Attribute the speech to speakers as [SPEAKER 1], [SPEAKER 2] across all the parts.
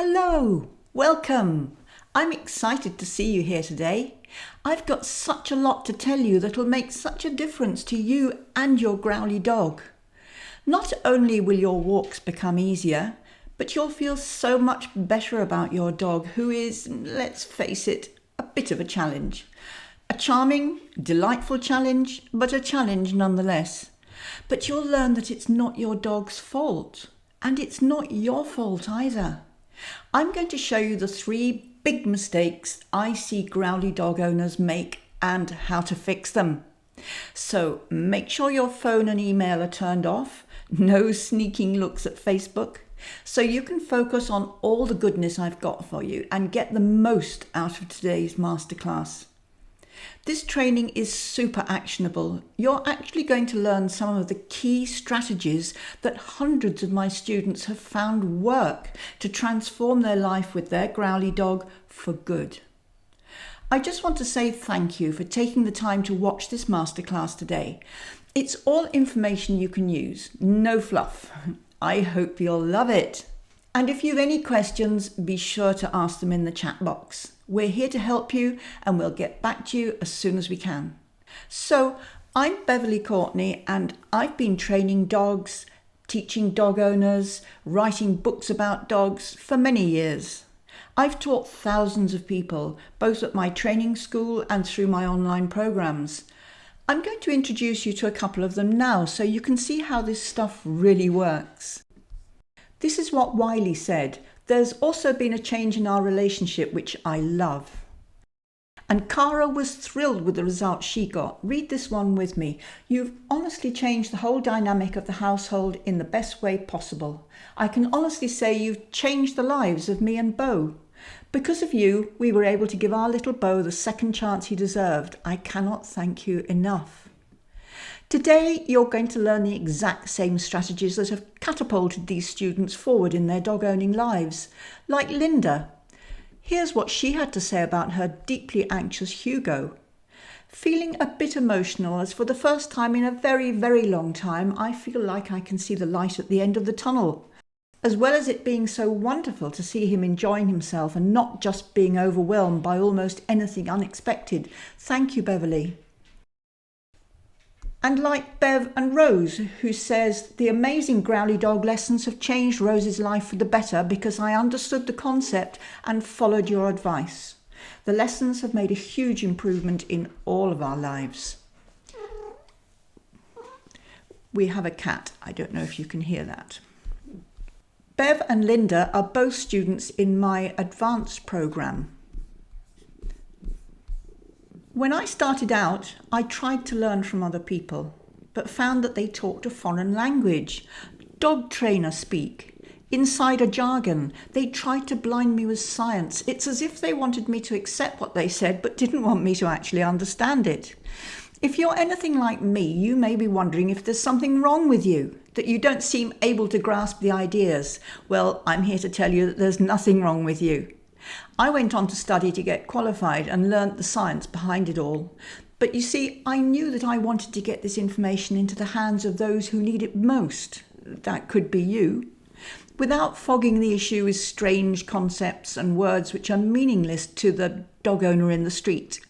[SPEAKER 1] Hello, welcome. I'm excited to see you here today. I've got such a lot to tell you that'll make such a difference to you and your growly dog. Not only will your walks become easier, but you'll feel so much better about your dog, who is, let's face it, a bit of a challenge. A charming, delightful challenge, but a challenge nonetheless. But you'll learn that it's not your dog's fault, and it's not your fault either. I'm going to show you the 3 big mistakes I see growly dog owners make and how to fix them. So make sure your phone and email are turned off, no sneaking looks at Facebook, so you can focus on all the goodness I've got for you and get the most out of today's masterclass. This training is super actionable. You're actually going to learn some of the key strategies that hundreds of my students have found work to transform their life with their growly dog for good. I just want to say thank you for taking the time to watch this masterclass today. It's all information you can use, no fluff. I hope you'll love it. And if you have any questions, be sure to ask them in the chat box. We're here to help you and we'll get back to you as soon as we can. So, I'm Beverly Courtney and I've been training dogs, teaching dog owners, writing books about dogs for many years. I've taught thousands of people, both at my training school and through my online programs. I'm going to introduce you to a couple of them now so you can see how this stuff really works. This is what Wiley said. There's also been a change in our relationship, which I love. And Cara was thrilled with the results she got. Read this one with me. You've honestly changed the whole dynamic of the household in the best way possible. I can honestly say you've changed the lives of me and Bo. Because of you, we were able to give our little Bo the second chance he deserved. I cannot thank you enough. Today, you're going to learn the exact same strategies that have catapulted these students forward in their dog owning lives, like Linda. Here's what she had to say about her deeply anxious Hugo. Feeling a bit emotional as for the first time in a very, very long time, I feel like I can see the light at the end of the tunnel. As well as it being so wonderful to see him enjoying himself and not just being overwhelmed by almost anything unexpected. Thank you, Beverly. And like Bev and Rose, who says, the amazing growly dog lessons have changed Rose's life for the better because I understood the concept and followed your advice. The lessons have made a huge improvement in all of our lives. We have a cat. I don't know if you can hear that. Bev and Linda are both students in my advanced program. When I started out, I tried to learn from other people, but found that they talked a foreign language, dog trainer speak, insider jargon. They tried to blind me with science. It's as if they wanted me to accept what they said, but didn't want me to actually understand it. If you're anything like me, you may be wondering if there's something wrong with you, that you don't seem able to grasp the ideas. Well, I'm here to tell you that there's nothing wrong with you. I went on to study to get qualified and learnt the science behind it all. But you see, I knew that I wanted to get this information into the hands of those who need it most. That could be you. Without fogging the issue with strange concepts and words which are meaningless to the dog owner in the street.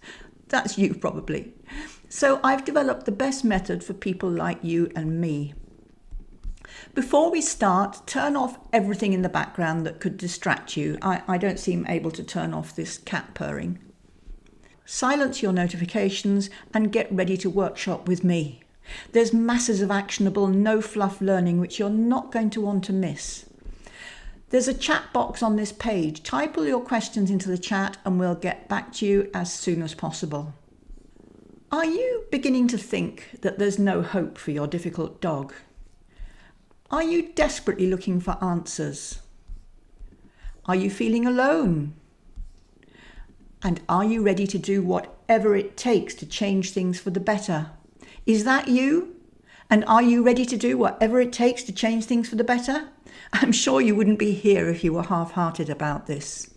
[SPEAKER 1] That's you probably. So I've developed the best method for people like you and me. Before we start, turn off everything in the background that could distract you. I don't seem able to turn off this cat purring. Silence your notifications and get ready to workshop with me. There's masses of actionable, no-fluff learning which you're not going to want to miss. There's a chat box on this page. Type all your questions into the chat and we'll get back to you as soon as possible. Are you beginning to think that there's no hope for your difficult dog? Are you desperately looking for answers? Are you feeling alone? And are you ready to do whatever it takes to change things for the better? Is that you? And are you ready to do whatever it takes to change things for the better? I'm sure you wouldn't be here if you were half-hearted about this.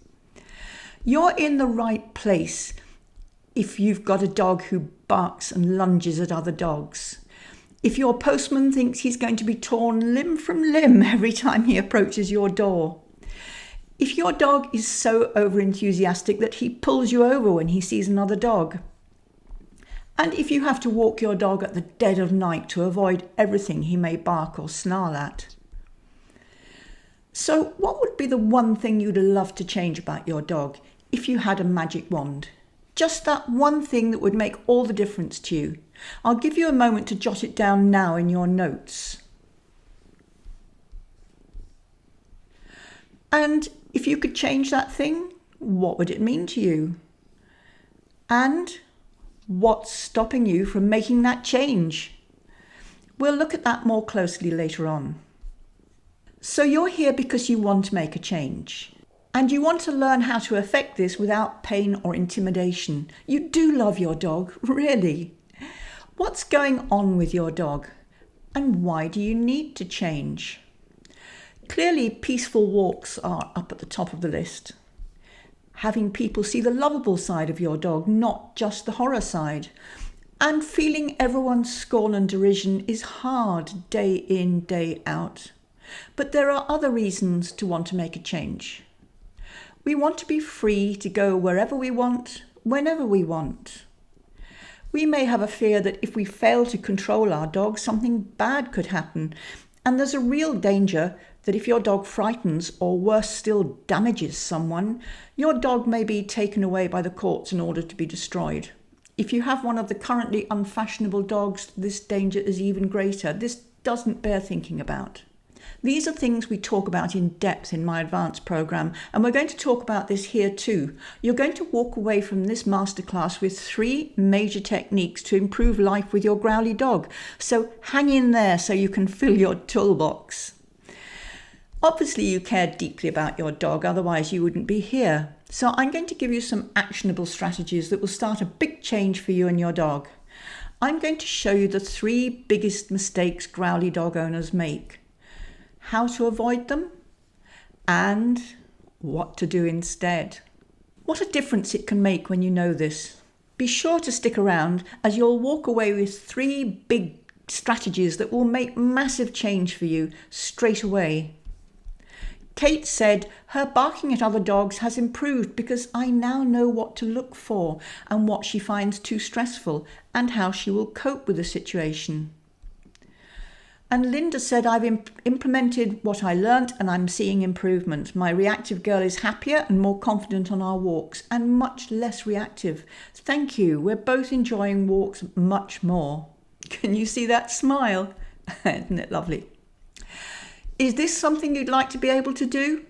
[SPEAKER 1] You're in the right place if you've got a dog who barks and lunges at other dogs. If your postman thinks he's going to be torn limb from limb every time he approaches your door. If your dog is so overenthusiastic that he pulls you over when he sees another dog, and if you have to walk your dog at the dead of night to avoid everything he may bark or snarl at. So what would be the one thing you'd love to change about your dog if you had a magic wand? Just that one thing that would make all the difference to you. I'll give you a moment to jot it down now in your notes. And if you could change that thing, what would it mean to you? And what's stopping you from making that change? We'll look at that more closely later on. So you're here because you want to make a change. And you want to learn how to effect this without pain or intimidation. You do love your dog, really. What's going on with your dog? And why do you need to change? Clearly, peaceful walks are up at the top of the list. Having people see the lovable side of your dog, not just the horror side. And feeling everyone's scorn and derision is hard day in, day out. But there are other reasons to want to make a change. We want to be free to go wherever we want, whenever we want. We may have a fear that if we fail to control our dog, something bad could happen. And there's a real danger that if your dog frightens or worse still damages someone, your dog may be taken away by the courts in order to be destroyed. If you have one of the currently unfashionable dogs, this danger is even greater. This doesn't bear thinking about. These are things we talk about in depth in my advanced program, and we're going to talk about this here too. You're going to walk away from this masterclass with 3 major techniques to improve life with your growly dog. So hang in there so you can fill your toolbox. Obviously you care deeply about your dog, otherwise you wouldn't be here. So I'm going to give you some actionable strategies that will start a big change for you and your dog. I'm going to show you the 3 biggest mistakes growly dog owners make, how to avoid them, and what to do instead. What a difference it can make when you know this. Be sure to stick around, as you'll walk away with 3 big strategies that will make massive change for you straight away. Kate said her barking at other dogs has improved because I now know what to look for and what she finds too stressful and how she will cope with the situation. And Linda said, I've implemented what I learnt and I'm seeing improvement. My reactive girl is happier and more confident on our walks and much less reactive. Thank you. We're both enjoying walks much more. Can you see that smile? Isn't it lovely? Is this something you'd like to be able to do?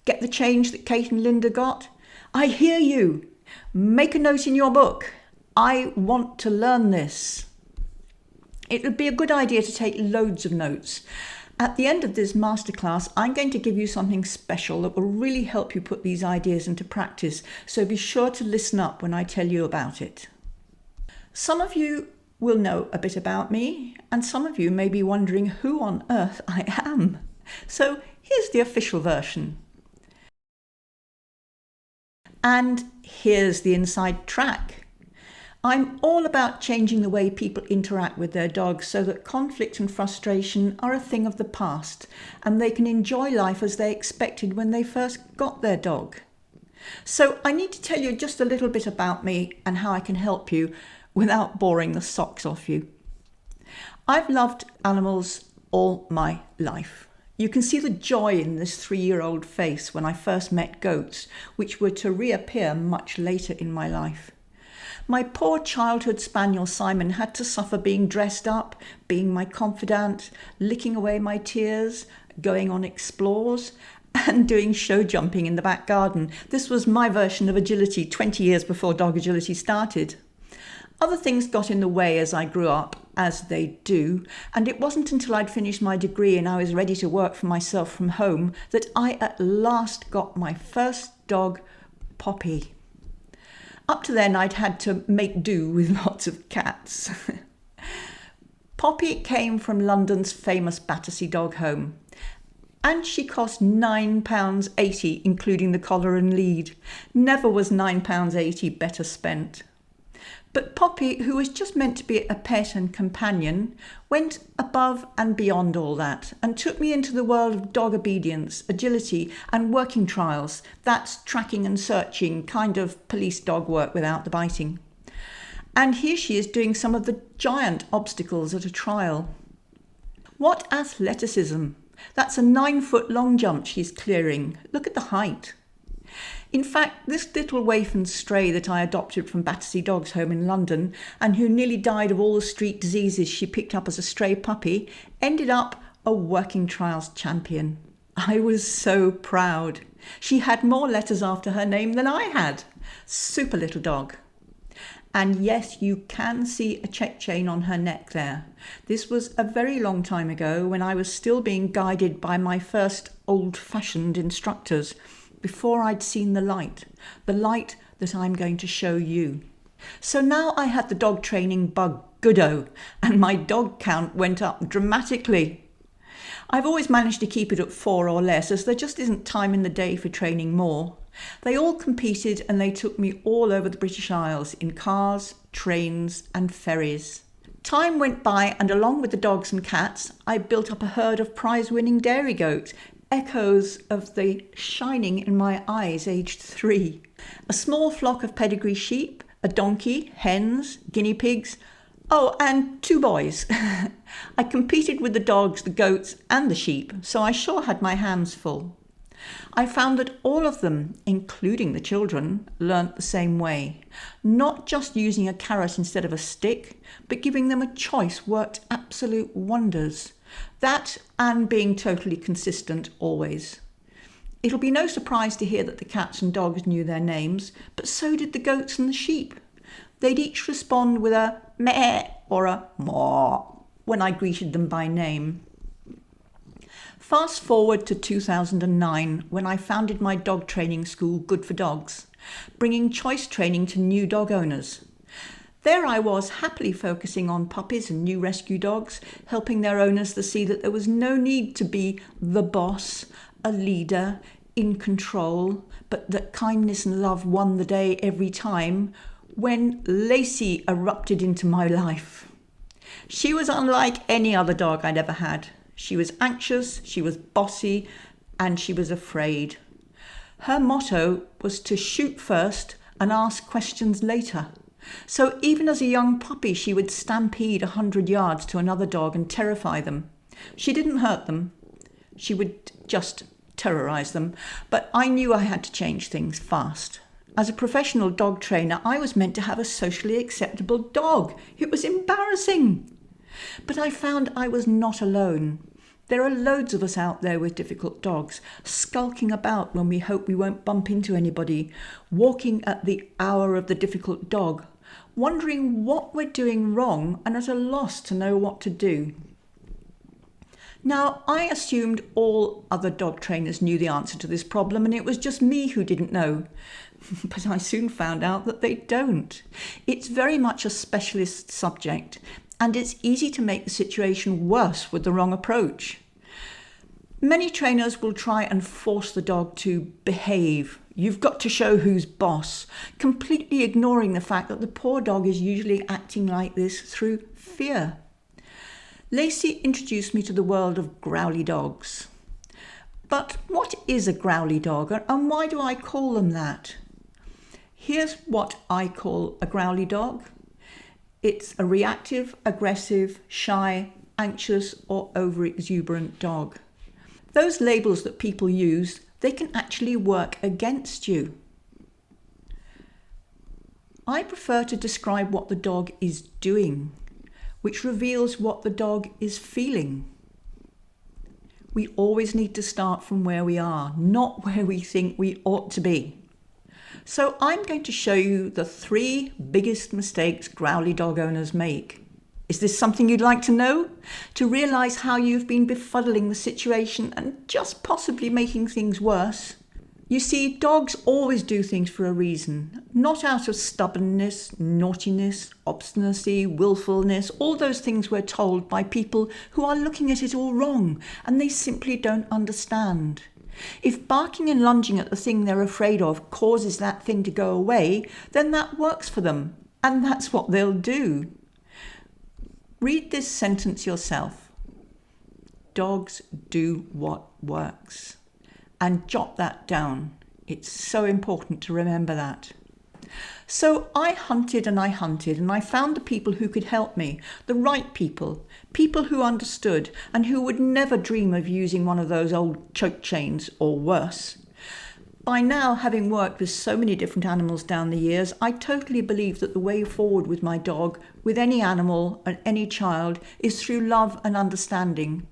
[SPEAKER 1] Get the change that Kate and Linda got? I hear you. Make a note in your book. I want to learn this. It would be a good idea to take loads of notes. At the end of this masterclass, I'm going to give you something special that will really help you put these ideas into practice, so be sure to listen up when I tell you about it. Some of you will know a bit about me, and some of you may be wondering who on earth I am. So here's the official version. And here's the inside track. I'm all about changing the way people interact with their dogs so that conflict and frustration are a thing of the past and they can enjoy life as they expected when they first got their dog. So I need to tell you just a little bit about me and how I can help you without boring the socks off you. I've loved animals all my life. You can see the joy in this 3-year-old face when I first met goats, which were to reappear much later in my life. My poor childhood spaniel Simon had to suffer being dressed up, being my confidant, licking away my tears, going on explores, and doing show jumping in the back garden. This was my version of agility 20 years before dog agility started. Other things got in the way as I grew up, as they do, and it wasn't until I'd finished my degree and I was ready to work for myself from home that I at last got my first dog, Poppy. Up to then, I'd had to make do with lots of cats. Poppy came from London's famous Battersea Dog Home, and she cost £9.80, including the collar and lead. Never was £9.80 better spent. But Poppy, who was just meant to be a pet and companion, went above and beyond all that and took me into the world of dog obedience, agility and working trials. That's tracking and searching, kind of police dog work without the biting. And here she is doing some of the giant obstacles at a trial. What athleticism! That's a 9-foot long jump she's clearing. Look at the height. In fact, this little waif and stray that I adopted from Battersea Dogs Home in London, and who nearly died of all the street diseases she picked up as a stray puppy, ended up a working trials champion. I was so proud. She had more letters after her name than I had. Super little dog. And yes, you can see a check chain on her neck there. This was a very long time ago when I was still being guided by my first old-fashioned instructors, before I'd seen the light that I'm going to show you. So now I had the dog training bug goodo, and my dog count went up dramatically. I've always managed to keep it at 4 or less, as there just isn't time in the day for training more. They all competed and they took me all over the British Isles in cars, trains and ferries. Time went by, and along with the dogs and cats, I built up a herd of prize-winning dairy goats, echoes of the shining in my eyes aged 3. A small flock of pedigree sheep, a donkey, hens, guinea pigs, oh, and 2 boys. I competed with the dogs, the goats and the sheep, so I sure had my hands full. I found that all of them, including the children, learnt the same way. Not just using a carrot instead of a stick, but giving them a choice worked absolute wonders. That and being totally consistent always. It'll be no surprise to hear that the cats and dogs knew their names, but so did the goats and the sheep. They'd each respond with a meh or a maw when I greeted them by name. Fast forward to 2009, when I founded my dog training school, Good for Dogs, bringing choice training to new dog owners. There I was, happily focusing on puppies and new rescue dogs, helping their owners to see that there was no need to be the boss, a leader, in control, but that kindness and love won the day every time, when Lacey erupted into my life. She was unlike any other dog I'd ever had. She was anxious, she was bossy, and she was afraid. Her motto was to shoot first and ask questions later. So even as a young puppy, she would stampede 100 yards to another dog and terrify them. She didn't hurt them. She would just terrorize them. But I knew I had to change things fast. As a professional dog trainer, I was meant to have a socially acceptable dog. It was embarrassing. But I found I was not alone. There are loads of us out there with difficult dogs, skulking about when we hope we won't bump into anybody, walking at the hour of the difficult dog, wondering what we're doing wrong and at a loss to know what to do. Now, I assumed all other dog trainers knew the answer to this problem and it was just me who didn't know. But I soon found out that they don't. It's very much a specialist subject, and it's easy to make the situation worse with the wrong approach. Many trainers will try and force the dog to behave. You've got to show who's boss, completely ignoring the fact that the poor dog is usually acting like this through fear. Lacey introduced me to the world of growly dogs. But what is a growly dog, and why do I call them that? Here's what I call a growly dog. It's a reactive, aggressive, shy, anxious, or over-exuberant dog. Those labels that people use, they can actually work against you. I prefer to describe what the dog is doing, which reveals what the dog is feeling. We always need to start from where we are, not where we think we ought to be. So I'm going to show you the 3 biggest mistakes growly dog owners make. Is this something you'd like to know? To realise how you've been befuddling the situation and just possibly making things worse? You see, dogs always do things for a reason, not out of stubbornness, naughtiness, obstinacy, willfulness, all those things we're told by people who are looking at it all wrong and they simply don't understand. If barking and lunging at the thing they're afraid of causes that thing to go away, then that works for them. And that's what they'll do. Read this sentence yourself. Dogs do what works. And jot that down. It's so important to remember that. So I hunted and I found the people who could help me, the right people who understood and who would never dream of using one of those old choke chains or worse. By now, having worked with so many different animals down the years, I totally believe that the way forward with my dog, with any animal and any child, is through love and understanding.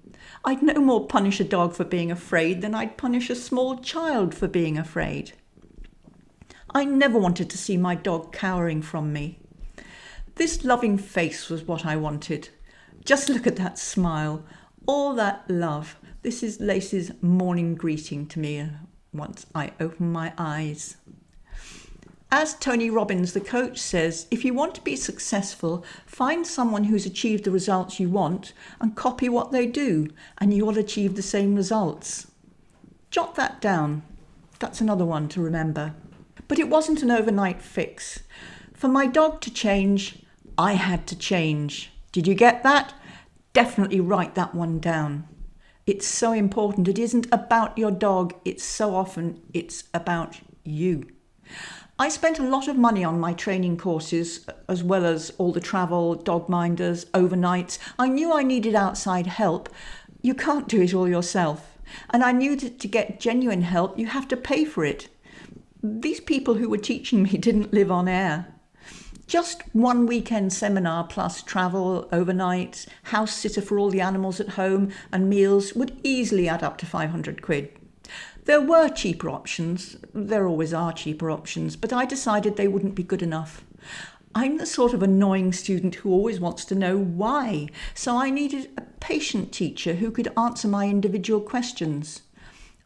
[SPEAKER 1] I'd no more punish a dog for being afraid than I'd punish a small child for being afraid. I never wanted to see my dog cowering from me. This loving face was what I wanted. Just look at that smile, all that love. This is Lacey's morning greeting to me once I open my eyes. As Tony Robbins, the coach, says, if you want to be successful, find someone who's achieved the results you want and copy what they do, and you will achieve the same results. Jot that down. That's another one to remember. But it wasn't an overnight fix. For my dog to change, I had to change. Did you get that? Definitely write that one down. It's so important. It isn't about your dog. It's about you. I spent a lot of money on my training courses, as well as all the travel, dog minders, overnights. I knew I needed outside help. You can't do it all yourself. And I knew that to get genuine help, you have to pay for it. These people who were teaching me didn't live on air. Just one weekend seminar plus travel, overnights, house sitter for all the animals at home and meals would easily add up to 500 quid. There were cheaper options. There always are cheaper options, but I decided they wouldn't be good enough. I'm the sort of annoying student who always wants to know why, so I needed a patient teacher who could answer my individual questions.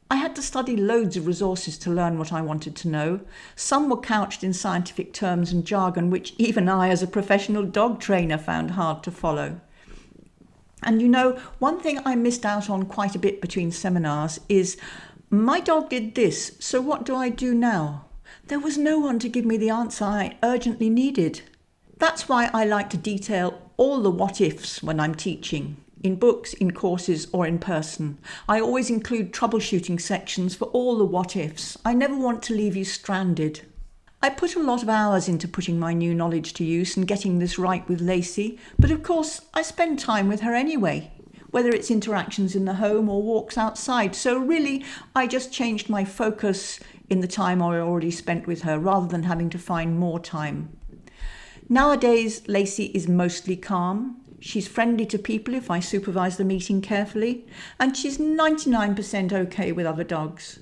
[SPEAKER 1] I had to study loads of resources to learn what I wanted to know. Some were couched in scientific terms and jargon, which even I, as a professional dog trainer, found hard to follow. And you know, one thing I missed out on quite a bit between seminars is, my dog did this, so what do I do now? There was no one to give me the answer I urgently needed. That's why I like to detail all the what-ifs when I'm teaching. In books, in courses, or in person. I always include troubleshooting sections for all the what-ifs. I never want to leave you stranded. I put a lot of hours into putting my new knowledge to use and getting this right with Lacey, but of course I spend time with her anyway, whether it's interactions in the home or walks outside. So really, I just changed my focus in the time I already spent with her rather than having to find more time. Nowadays, Lacey is mostly calm. She's friendly to people if I supervise the meeting carefully, and she's 99% okay with other dogs.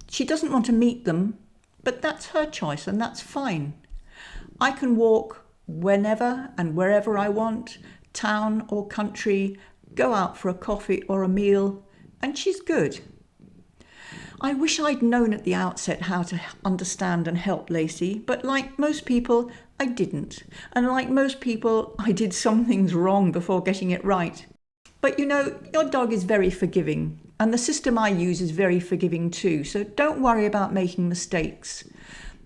[SPEAKER 1] She doesn't want to meet them, but that's her choice and that's fine. I can walk whenever and wherever I want, town or country, go out for a coffee or a meal, and she's good. I wish I'd known at the outset how to understand and help Lacey, but like most people, I didn't. And like most people, I did some things wrong before getting it right. But you know, your dog is very forgiving, and the system I use is very forgiving too, so don't worry about making mistakes.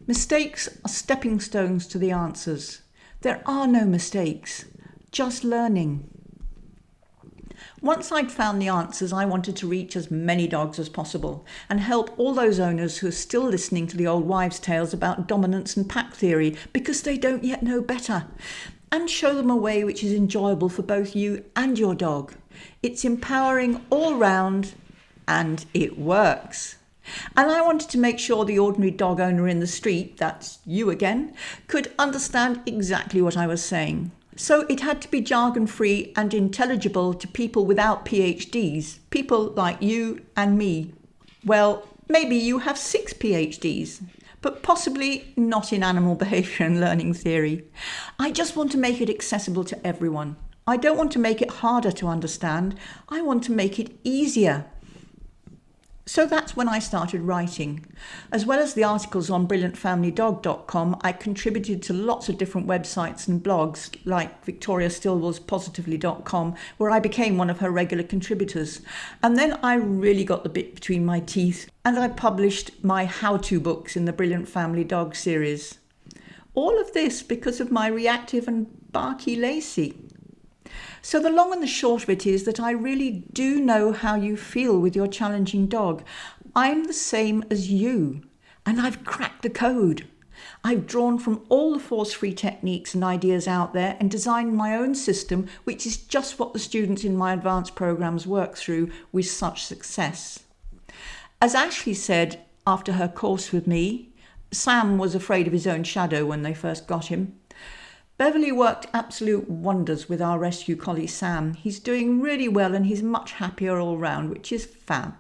[SPEAKER 1] Mistakes are stepping stones to the answers. There are no mistakes, just learning. Once I'd found the answers, I wanted to reach as many dogs as possible and help all those owners who are still listening to the old wives' tales about dominance and pack theory because they don't yet know better, and show them a way which is enjoyable for both you and your dog. It's empowering all round and it works. And I wanted to make sure the ordinary dog owner in the street, that's you again, could understand exactly what I was saying. So it had to be jargon-free and intelligible to people without PhDs, people like you and me. Well, maybe you have 6 PhDs, but possibly not in animal behaviour and learning theory. I just want to make it accessible to everyone. I don't want to make it harder to understand. I want to make it easier. So that's when I started writing. As well as the articles on brilliantfamilydog.com, I contributed to lots of different websites and blogs like Victoria Stilwell's positively.com, where I became one of her regular contributors. And then I really got the bit between my teeth and I published my how-to books in the Brilliant Family Dog series. All of this because of my reactive and barky Lacey. So the long and the short of it is that I really do know how you feel with your challenging dog. I'm the same as you, and I've cracked the code. I've drawn from all the force-free techniques and ideas out there and designed my own system, which is just what the students in my advanced programs work through with such success. As Ashley said after her course with me, Sam was afraid of his own shadow when they first got him. Beverly worked absolute wonders with our rescue collie Sam. He's doing really well and he's much happier all round, which is fab.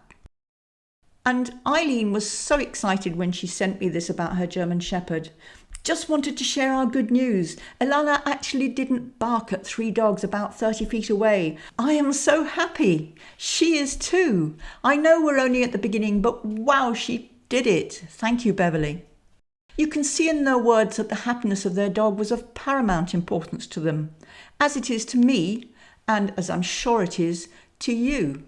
[SPEAKER 1] And Eileen was so excited when she sent me this about her German Shepherd. Just wanted to share our good news. Ilana actually didn't bark at 3 dogs about 30 feet away. I am so happy. She is too. I know we're only at the beginning, but wow, she did it. Thank you, Beverly. You can see in their words that the happiness of their dog was of paramount importance to them, as it is to me, and as I'm sure it is to you.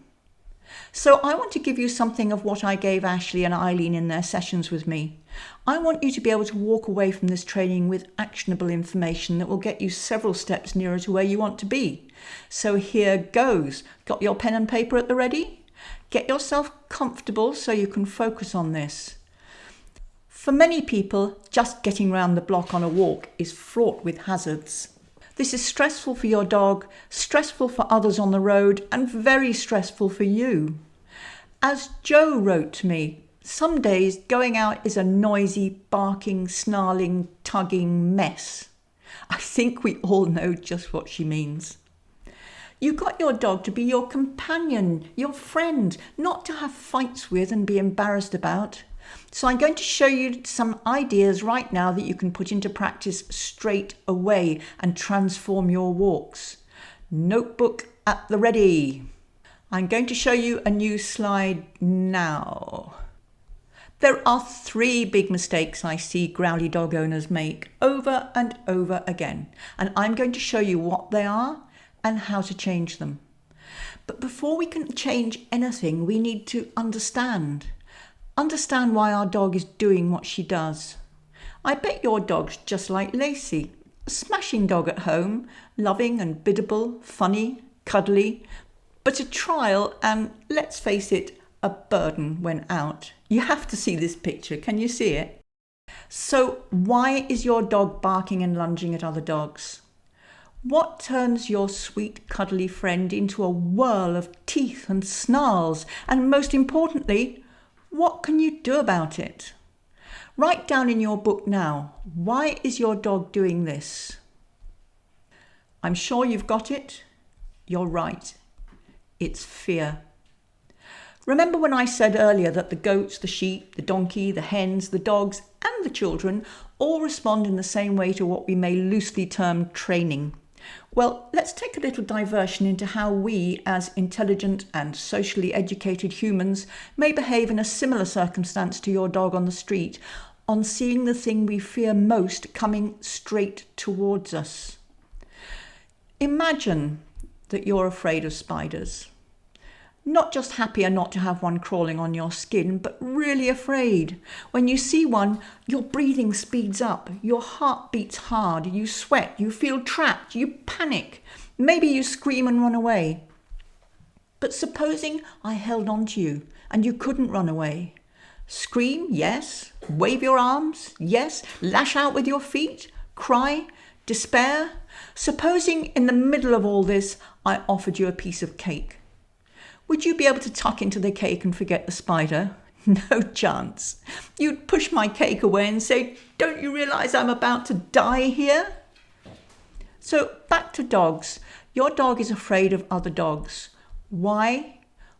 [SPEAKER 1] So I want to give you something of what I gave Ashley and Eileen in their sessions with me. I want you to be able to walk away from this training with actionable information that will get you several steps nearer to where you want to be. So here goes. Got your pen and paper at the ready? Get yourself comfortable so you can focus on this. For many people, just getting round the block on a walk is fraught with hazards. This is stressful for your dog, stressful for others on the road, and very stressful for you. As Joe wrote to me, some days going out is a noisy, barking, snarling, tugging mess. I think we all know just what she means. You got your dog to be your companion, your friend, not to have fights with and be embarrassed about. So I'm going to show you some ideas right now that you can put into practice straight away and transform your walks. Notebook at the ready. I'm going to show you a new slide now. There are 3 big mistakes I see growly dog owners make over and over again, and I'm going to show you what they are and how to change them. But before we can change anything, we need to understand why our dog is doing what she does. I bet your dog's just like Lacey, a smashing dog at home, loving and biddable, funny, cuddly, but a trial and, let's face it, a burden when out. You have to see this picture. Can you see it? So why is your dog barking and lunging at other dogs? What turns your sweet, cuddly friend into a whirl of teeth and snarls? And most importantly, what can you do about it? Write down in your book now, why is your dog doing this? I'm sure you've got it. You're right. It's fear. Remember when I said earlier that the goats, the sheep, the donkey, the hens, the dogs, and the children all respond in the same way to what we may loosely term training? Well, let's take a little diversion into how we, as intelligent and socially educated humans, may behave in a similar circumstance to your dog on the street, on seeing the thing we fear most coming straight towards us. Imagine that you're afraid of spiders. Not just happier not to have one crawling on your skin, but really afraid. When you see one, your breathing speeds up, your heart beats hard, you sweat, you feel trapped, you panic. Maybe you scream and run away. But supposing I held on to you and you couldn't run away. Scream, yes. Wave your arms, yes. Lash out with your feet, cry, despair. Supposing in the middle of all this, I offered you a piece of cake. Would you be able to tuck into the cake and forget the spider? No chance. You'd push my cake away and say, "Don't you realize I'm about to die here?" So back to dogs. Your dog is afraid of other dogs. Why?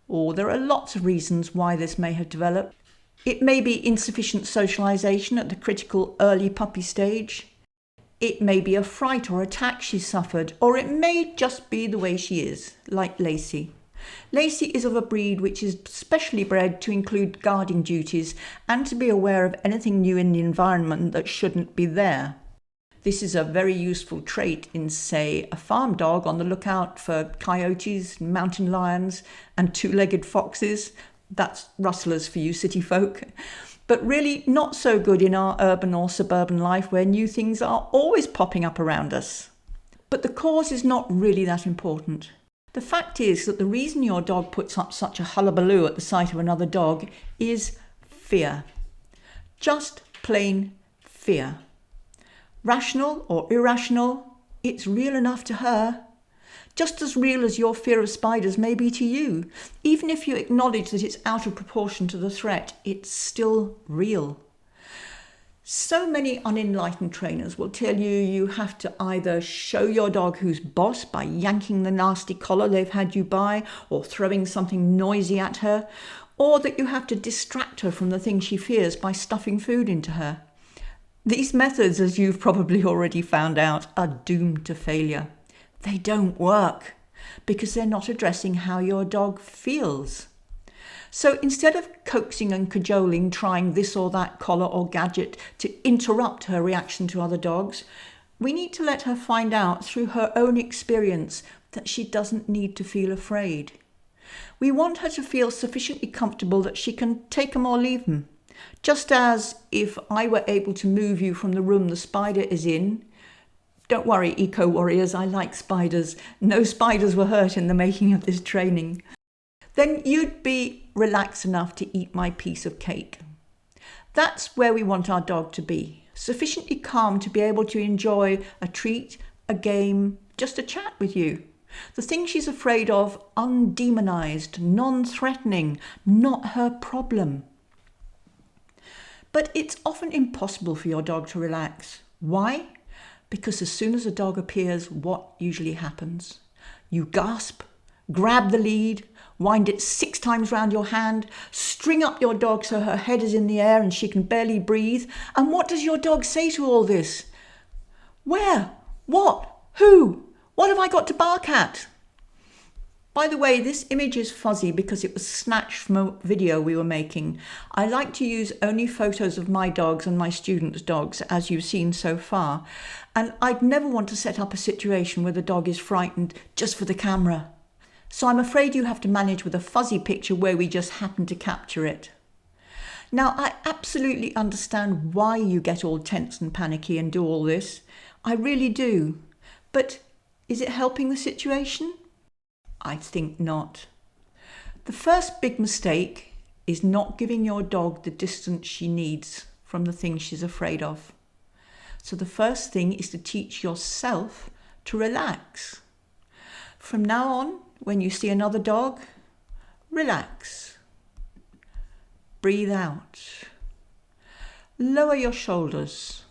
[SPEAKER 1] Oh, there are lots of reasons why this may have developed. It may be insufficient socialization at the critical early puppy stage. It may be a fright or attack she suffered, or it may just be the way she is, like Lacey. Lacey is of a breed which is specially bred to include guarding duties and to be aware of anything new in the environment that shouldn't be there. This is a very useful trait in, say, a farm dog on the lookout for coyotes, mountain lions, and 2-legged foxes. That's rustlers for you city folk. but really not so good in our urban or suburban life where new things are always popping up around us. But the cause is not really that important. The fact is that the reason your dog puts up such a hullabaloo at the sight of another dog is fear. Just plain fear. Rational or irrational, it's real enough to her. Just as real as your fear of spiders may be to you. Even if you acknowledge that it's out of proportion to the threat, it's still real. So many unenlightened trainers will tell you you have to either show your dog who's boss by yanking the nasty collar they've had you buy or throwing something noisy at her, or that you have to distract her from the thing she fears by stuffing food into her. These methods, as you've probably already found out, are doomed to failure. They don't work because they're not addressing how your dog feels. So instead of coaxing and cajoling, trying this or that collar or gadget to interrupt her reaction to other dogs, we need to let her find out through her own experience that she doesn't need to feel afraid. We want her to feel sufficiently comfortable that she can take 'em or leave 'em. Just as if I were able to move you from the room the spider is in. Don't worry, eco-warriors, I like spiders. No spiders were hurt in the making of this training. Then you'd be relaxed enough to eat my piece of cake. That's where we want our dog to be, sufficiently calm to be able to enjoy a treat, a game, just a chat with you. The thing she's afraid of, undemonized, non-threatening, not her problem. But it's often impossible for your dog to relax. Why? Because as soon as a dog appears, what usually happens? You gasp, grab the lead, wind it 6 times round your hand, string up your dog so her head is in the air and she can barely breathe. And what does your dog say to all this? Where? What? Who? What have I got to bark at? By the way, this image is fuzzy because it was snatched from a video we were making. I like to use only photos of my dogs and my students' dogs, as you've seen so far. And I'd never want to set up a situation where the dog is frightened just for the camera. So I'm afraid you have to manage with a fuzzy picture where we just happen to capture it. Now, I absolutely understand why you get all tense and panicky and do all this. I really do. But is it helping the situation? I think not. The first big mistake is not giving your dog the distance she needs from the thing she's afraid of. So the first thing is to teach yourself to relax. From now on, when you see another dog, relax. Breathe out. Lower your shoulders.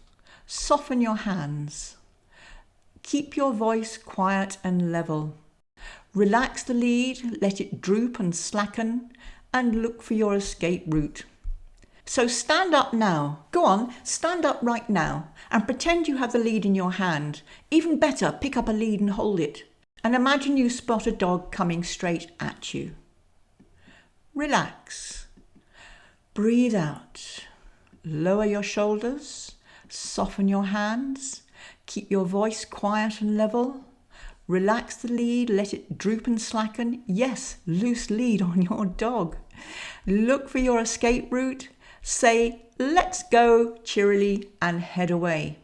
[SPEAKER 1] Soften your hands. Keep your voice quiet and level. Relax the lead, let it droop and slacken, and look for your escape route. So stand up now. Go on, stand up right now and pretend you have the lead in your hand. Even better, pick up a lead and hold it. And imagine you spot a dog coming straight at you. Relax. Breathe out. Lower your shoulders. Soften your hands. Keep your voice quiet and level. Relax the lead, let it droop and slacken. Yes, loose lead on your dog. Look for your escape route. Say, let's go, cheerily, and head away.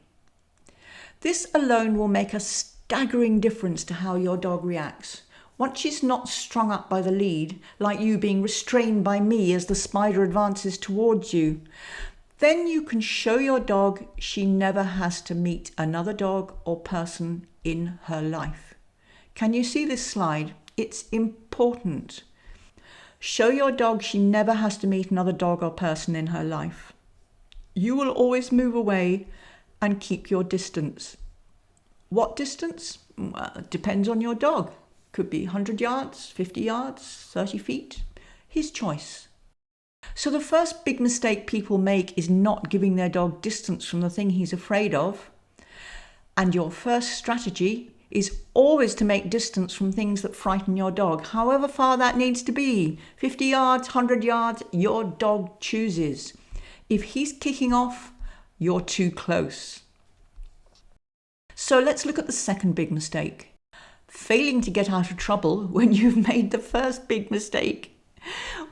[SPEAKER 1] This alone will make a staggering difference to how your dog reacts. Once she's not strung up by the lead, like you being restrained by me as the spider advances towards you, then you can show your dog she never has to meet another dog or person in her life. Can you see this slide? It's important. Show your dog she never has to meet another dog or person in her life. You will always move away and keep your distance. What distance? Well, it depends on your dog. Could be 100 yards, 50 yards, 30 feet. His choice. So the first big mistake people make is not giving their dog distance from the thing he's afraid of. And your first strategy is always to make distance from things that frighten your dog, however far that needs to be. 50 yards, 100 yards, your dog chooses. If he's kicking off, you're too close. So let's look at the second big mistake. Failing to get out of trouble when you've made the first big mistake.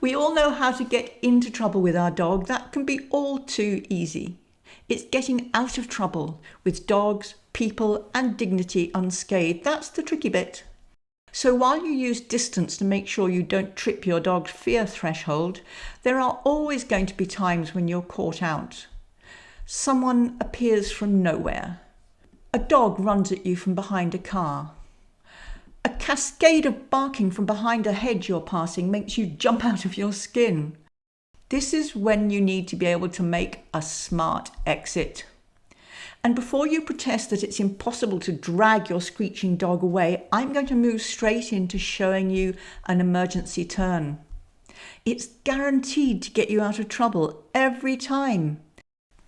[SPEAKER 1] We all know how to get into trouble with our dog. That can be all too easy. It's getting out of trouble with dogs, people, and dignity unscathed. That's the tricky bit. So while you use distance to make sure you don't trip your dog's fear threshold, there are always going to be times when you're caught out. Someone appears from nowhere. A dog runs at you from behind a car. A cascade of barking from behind a hedge you're passing makes you jump out of your skin. This is when you need to be able to make a smart exit. And before you protest that it's impossible to drag your screeching dog away, I'm going to move straight into showing you an emergency turn. It's guaranteed to get you out of trouble every time.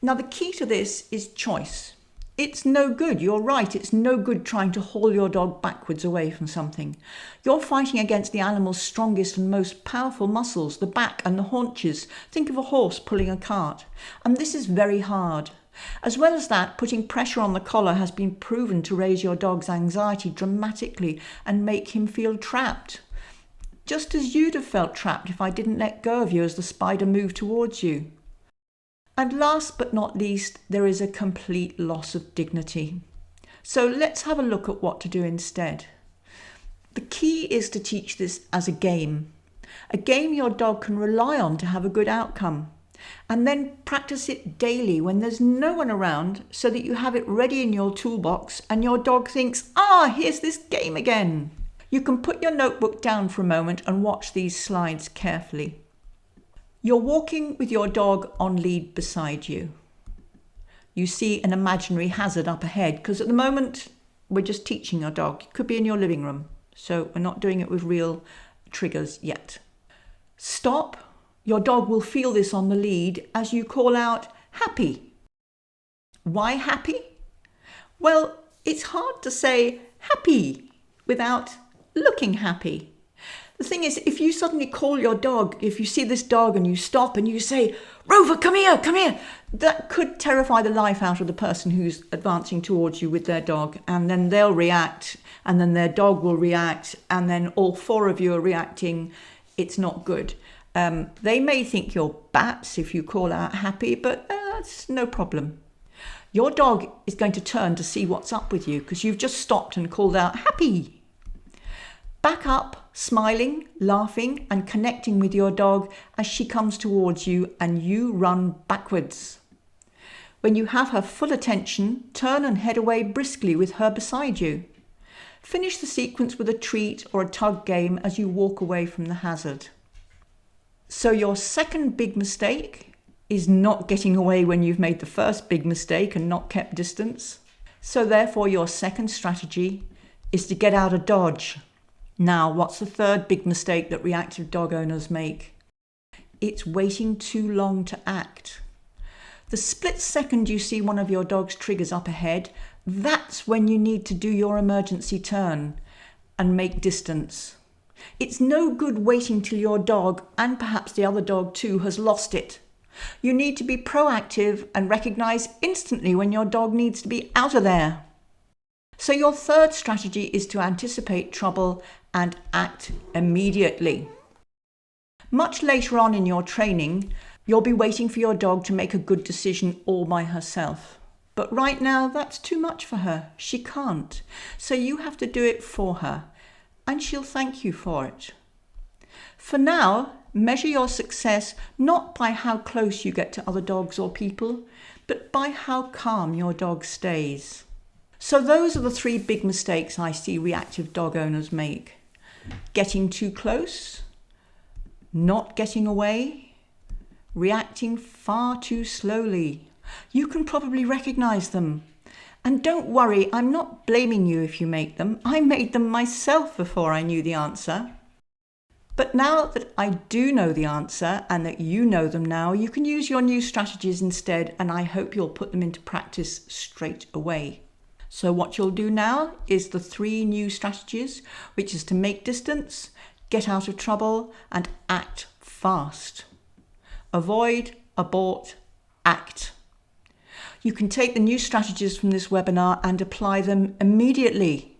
[SPEAKER 1] Now, the key to this is choice. It's no good, you're right, it's no good trying to haul your dog backwards away from something. You're fighting against the animal's strongest and most powerful muscles, the back and the haunches. Think of a horse pulling a cart. And this is very hard. As well as that, putting pressure on the collar has been proven to raise your dog's anxiety dramatically and make him feel trapped. Just as you'd have felt trapped if I didn't let go of you as the spider moved towards you. And last but not least, there is a complete loss of dignity. So let's have a look at what to do instead. The key is to teach this as a game your dog can rely on to have a good outcome. And then practice it daily when there's no one around so that you have it ready in your toolbox and your dog thinks, here's this game again. You can put your notebook down for a moment and watch these slides carefully. You're walking with your dog on lead beside you. You see an imaginary hazard up ahead because at the moment we're just teaching your dog. It could be in your living room, so we're not doing it with real triggers yet. Stop. Your dog will feel this on the lead as you call out, happy. Why happy? Well, it's hard to say happy without looking happy. The thing is, if you suddenly call your dog, if you see this dog and you stop and you say, Rover, come here, that could terrify the life out of the person who's advancing towards you with their dog. And then they'll react, and then their dog will react, and then all four of you are reacting. It's not good. They may think you're bats if you call out happy, but that's no problem. Your dog is going to turn to see what's up with you because you've just stopped and called out happy. Back up, smiling, laughing, and connecting with your dog as she comes towards you and you run backwards. When you have her full attention, turn and head away briskly with her beside you. Finish the sequence with a treat or a tug game as you walk away from the hazard. So your second big mistake is not getting away when you've made the first big mistake and not kept distance. So therefore your second strategy is to get out of dodge. Now, what's the third big mistake that reactive dog owners make? It's waiting too long to act. The split second you see one of your dog's triggers up ahead, that's when you need to do your emergency turn and make distance. It's no good waiting till your dog, and perhaps the other dog too, has lost it. You need to be proactive and recognize instantly when your dog needs to be out of there. So your third strategy is to anticipate trouble and act immediately. Much later on in your training, you'll be waiting for your dog to make a good decision all by herself. But right now, that's too much for her. She can't. So you have to do it for her, and she'll thank you for it. For now, measure your success not by how close you get to other dogs or people, but by how calm your dog stays. So those are the three big mistakes I see reactive dog owners make. Getting too close, not getting away, reacting far too slowly. You can probably recognize them. And don't worry, I'm not blaming you if you make them. I made them myself before I knew the answer. But now that I do know the answer and that you know them now, you can use your new strategies instead, and I hope you'll put them into practice straight away. So what you'll do now is the three new strategies, which is to make distance, get out of trouble, and act fast. Avoid, abort, act. You can take the new strategies from this webinar and apply them immediately.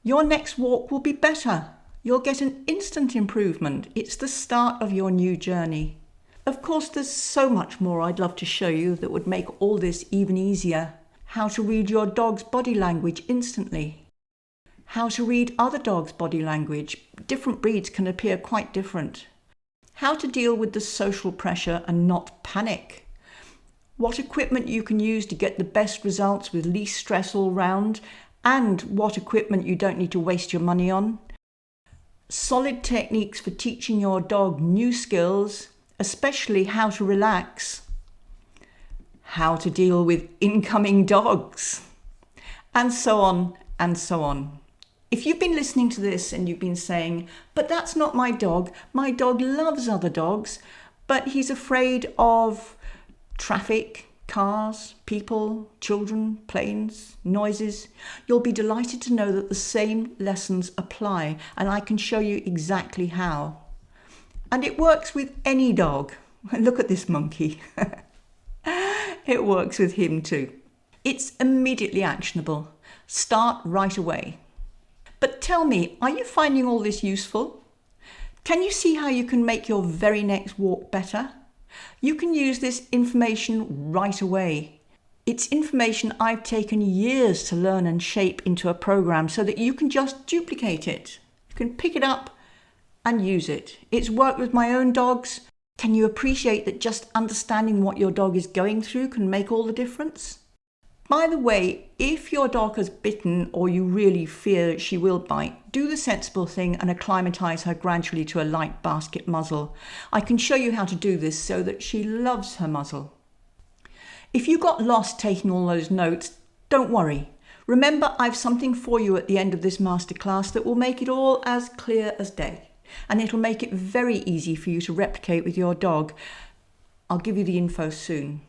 [SPEAKER 1] Your next walk will be better. You'll get an instant improvement. It's the start of your new journey. Of course, there's so much more I'd love to show you that would make all this even easier. How to read your dog's body language instantly. How to read other dogs' body language. Different breeds can appear quite different. How to deal with the social pressure and not panic. What equipment you can use to get the best results with least stress all round, and what equipment you don't need to waste your money on. Solid techniques for teaching your dog new skills, especially how to relax. How to deal with incoming dogs. And so on and so on. If you've been listening to this and you've been saying, but that's not my dog loves other dogs, but he's afraid of traffic, cars, people, children, planes, noises, you'll be delighted to know that the same lessons apply, and I can show you exactly how. And it works with any dog. Look at this monkey. It works with him too. It's immediately actionable. Start right away. But tell me, are you finding all this useful? Can you see how you can make your very next walk better? You can use this information right away. It's information I've taken years to learn and shape into a program so that you can just duplicate it. You can pick it up and use it. It's worked with my own dogs. Can you appreciate that just understanding what your dog is going through can make all the difference? By the way, if your dog has bitten or you really fear she will bite, do the sensible thing and acclimatise her gradually to a light basket muzzle. I can show you how to do this so that she loves her muzzle. If you got lost taking all those notes, don't worry. Remember, I've something for you at the end of this masterclass that will make it all as clear as day. And it'll make it very easy for you to replicate with your dog. I'll give you the info soon.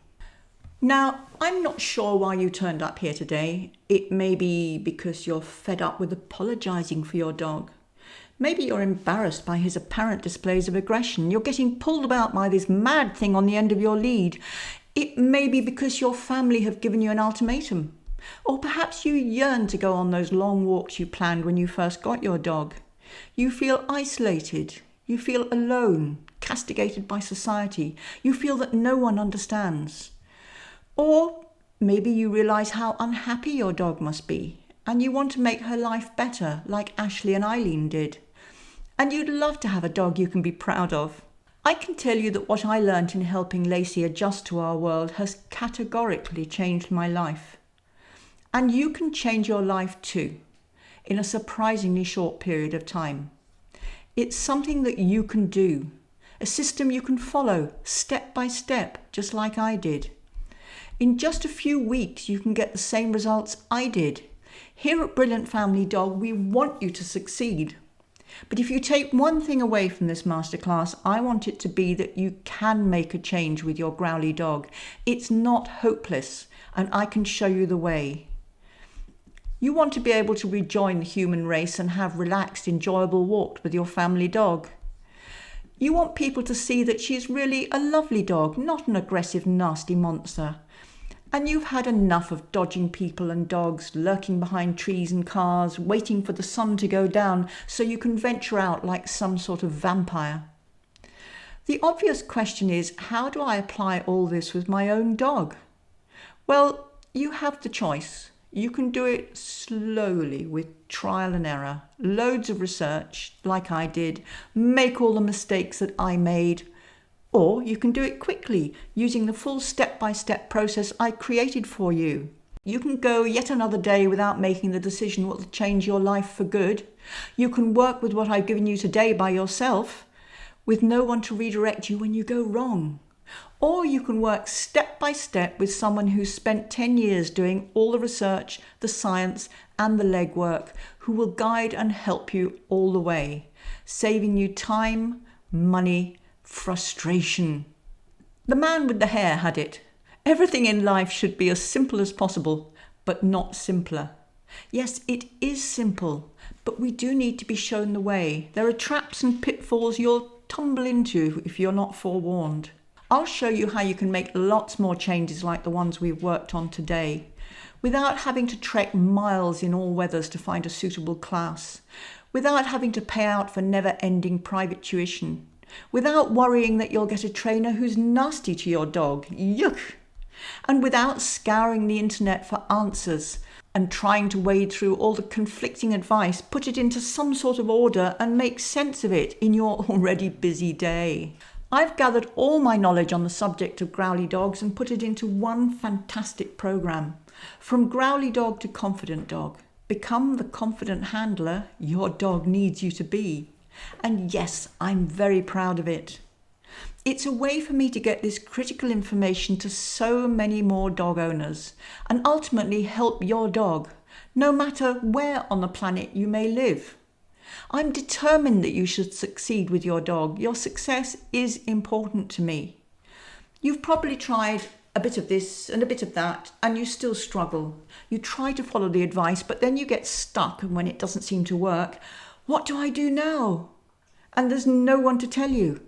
[SPEAKER 1] Now, I'm not sure why you turned up here today. It may be because you're fed up with apologising for your dog. Maybe you're embarrassed by his apparent displays of aggression. You're getting pulled about by this mad thing on the end of your lead. It may be because your family have given you an ultimatum. Or perhaps you yearn to go on those long walks you planned when you first got your dog. You feel isolated. You feel alone, castigated by society. You feel that no one understands. Or maybe you realise how unhappy your dog must be and you want to make her life better like Ashley and Eileen did. And you'd love to have a dog you can be proud of. I can tell you that what I learnt in helping Lacey adjust to our world has categorically changed my life. And you can change your life too, in a surprisingly short period of time. It's something that you can do, a system you can follow step by step, just like I did. In just a few weeks, you can get the same results I did. Here at Brilliant Family Dog, we want you to succeed. But if you take one thing away from this masterclass, I want it to be that you can make a change with your growly dog. It's not hopeless, and I can show you the way. You want to be able to rejoin the human race and have relaxed, enjoyable walks with your family dog. You want people to see that she's really a lovely dog, not an aggressive, nasty monster. And you've had enough of dodging people and dogs, lurking behind trees and cars, waiting for the sun to go down so you can venture out like some sort of vampire. The obvious question is, how do I apply all this with my own dog? Well, you have the choice. You can do it slowly with trial and error, loads of research like I did, make all the mistakes that I made. Or you can do it quickly, using the full step-by-step process I created for you. You can go yet another day without making the decision what will change your life for good. You can work with what I've given you today by yourself, with no one to redirect you when you go wrong. Or you can work step by step with someone who's spent 10 years doing all the research, the science, and the legwork, who will guide and help you all the way, saving you time, money, frustration. The man with the hair had it. Everything in life should be as simple as possible, but not simpler. Yes, it is simple, but we do need to be shown the way. There are traps and pitfalls you'll tumble into if you're not forewarned. I'll show you how you can make lots more changes like the ones we've worked on today, without having to trek miles in all weathers to find a suitable class, without having to pay out for never-ending private tuition, without worrying that you'll get a trainer who's nasty to your dog, yuck, and without scouring the internet for answers and trying to wade through all the conflicting advice, put it into some sort of order and make sense of it in your already busy day. I've gathered all my knowledge on the subject of growly dogs and put it into one fantastic program. From growly dog to confident dog. Become the confident handler your dog needs you to be. And yes, I'm very proud of it. It's a way for me to get this critical information to so many more dog owners and ultimately help your dog, no matter where on the planet you may live. I'm determined that you should succeed with your dog. Your success is important to me. You've probably tried a bit of this and a bit of that, and you still struggle. You try to follow the advice, but then you get stuck, and when it doesn't seem to work, what do I do now? And there's no one to tell you.